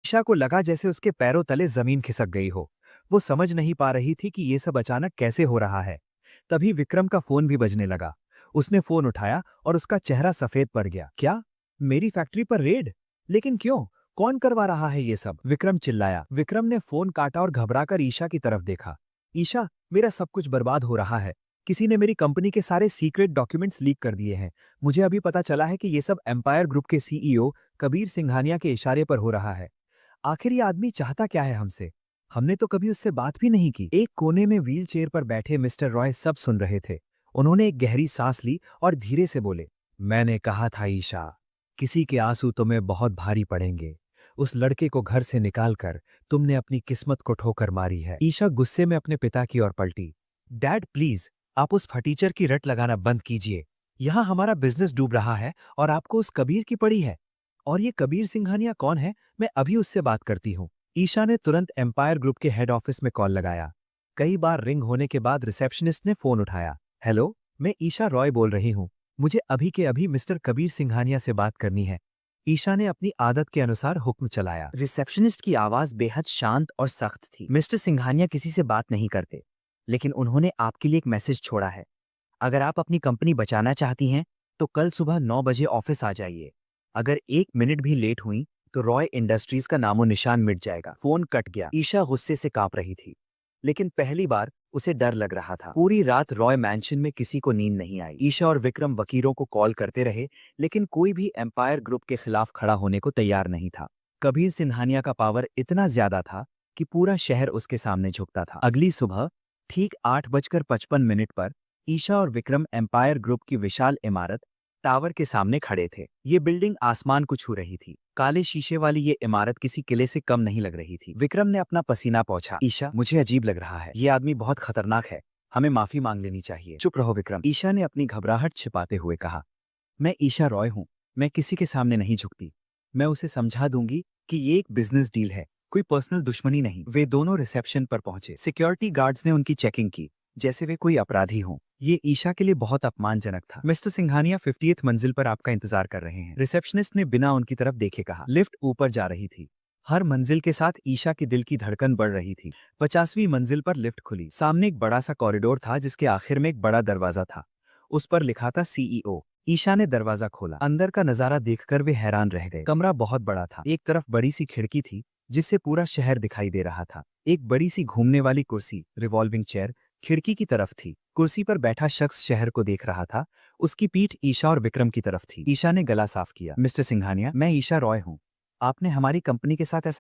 ईशा को लगा जैसे उसके पैरों तले जमीन खिसक गई हो। वो समझ नहीं पा रही थी कि ये सब अचानक कैसे हो रहा है। तभी विक्रम का फोन भी बजने लगा। उसने फोन उठाया और उसका चेहरा सफेद पड़ गया। क्या? मेरी फैक्ट्री पर रेड? लेकिन क्यों? कौन करवा रहा है ये सब? विक्रम चिल्लाया। विक्रम ने फोन काटा और घबराकर ईशा की तरफ देखा। ईशा, मेरा सब कुछ बर्बाद हो रहा है। किसी ने मेरी कंपनी के सारे सीक्रेट डॉक्यूमेंट्स लीक कर दिए हैं। मुझे अभी पता चला है कि ये सब एम्पायर ग्रुप के सीईओ कबीर सिंघानिया के इशारे पर हो रहा है। आखिर ये आदमी चाहता क्या है हमसे? हमने तो कभी उससे बात भी नहीं की। एक कोने में व्हील चेयर पर बैठे मिस्टर रॉय सब सुन रहे थे। उन्होंने एक गहरी सांस ली और धीरे से बोले, मैंने कहा था ईशा, किसी के आंसू तुम्हें बहुत भारी पड़ेंगे। उस लड़के को घर से निकालकर तुमने अपनी किस्मत को ठोकर मारी है। ईशा गुस्से में अपने पिता की ओर पलटी। डैड प्लीज, आप उस फटीचर की रट लगाना बंद कीजिए। यहाँ हमारा बिजनेस डूब रहा है और आपको उस कबीर की पड़ी है। और ये कबीर सिंघानिया कौन है? मैं अभी उससे बात करती हूँ। ईशा ने तुरंत एम्पायर ग्रुप के हेड ऑफिस में कॉल लगाया। कई बार रिंग होने के बाद रिसेप्शनिस्ट ने फोन उठाया। हेलो, मैं ईशा रॉय बोल रही हूँ। मुझे अभी के अभी मिस्टर कबीर सिंघानिया से बात करनी है। ईशा ने अपनी आदत के अनुसार हुक्म चलाया। रिसेप्शनिस्ट की आवाज बेहद शांत और सख्त थी। मिस्टर सिंघानिया किसी से बात नहीं करते, लेकिन उन्होंने आपके लिए एक मैसेज छोड़ा है। अगर आप अपनी कंपनी बचाना चाहती हैं, तो कल सुबह 9 बजे ऑफिस आ जाइए। अगर 1 मिनट भी लेट हुई तो रॉय इंडस्ट्रीज का नामो निशान मिट जाएगा। फोन कट गया। ईशा गुस्से से कांप रही थी, लेकिन पहली बार उसे डर लग रहा था। पूरी रात रॉय मैंशन में किसी को नींद नहीं आई। ईशा और विक्रम वकीलों को कॉल करते रहे, लेकिन कोई भी एम्पायर ग्रुप के खिलाफ खड़ा होने को तैयार नहीं था। कबीर सिंघानिया का पावर इतना ज्यादा था कि पूरा शहर उसके सामने झुकता था। अगली सुबह ठीक 8:55 पर ईशा और विक्रम एम्पायर ग्रुप की विशाल इमारत टावर के सामने खड़े थे। ये बिल्डिंग आसमान को छू रही थी। काले शीशे वाली ये इमारत किसी किले से कम नहीं लग रही थी। विक्रम ने अपना पसीना पोंछा। ईशा, मुझे अजीब लग रहा है। ये आदमी बहुत खतरनाक है। हमें माफी मांग लेनी चाहिए। चुप रहो विक्रम, ईशा ने अपनी घबराहट छिपाते हुए कहा। मैं ईशा रॉय हूँ। मैं किसी के सामने नहीं झुकती। मैं उसे समझा दूंगी कि ये एक बिजनेस डील है, कोई पर्सनल दुश्मनी नहीं। वे दोनों रिसेप्शन पर पहुंचे। सिक्योरिटी गार्ड्स ने उनकी चेकिंग की, जैसे वे कोई अपराधी हों। ये ईशा के लिए बहुत अपमानजनक था। मिस्टर सिंघानिया 50th मंजिल पर आपका इंतजार कर रहे हैं। रिसेप्शनिस्ट ने बिना उनकी तरफ देखे कहा। लिफ्ट ऊपर जा रही थी। हर मंजिल के साथ ईशा के दिल की धड़कन बढ़ रही थी। 50वीं मंजिल पर लिफ्ट खुली। सामने एक बड़ा सा कॉरिडोर था, जिसके आखिर में एक बड़ा दरवाजा था। उस पर लिखा था सीईओ। ईशा ने दरवाजा खोला। अंदर का नजारा देखकर वे हैरान रह गए। कमरा बहुत बड़ा था। एक तरफ बड़ी सी खिड़की थी, जिससे पूरा शहर दिखाई दे रहा था। एक बड़ी सी घूमने वाली कुर्सी, रिवॉल्विंग चेयर, खिड़की की तरफ थी। कुर्सी पर बैठा शख्स शहर को देख रहा था। उसकी पीठ ईशा और विक्रम की तरफ थी। ईशा ने गला साफ किया। मिस्टर सिंघानिया, मैं ईशा रॉय हूँ। आपने हमारी कंपनी के साथ ऐसा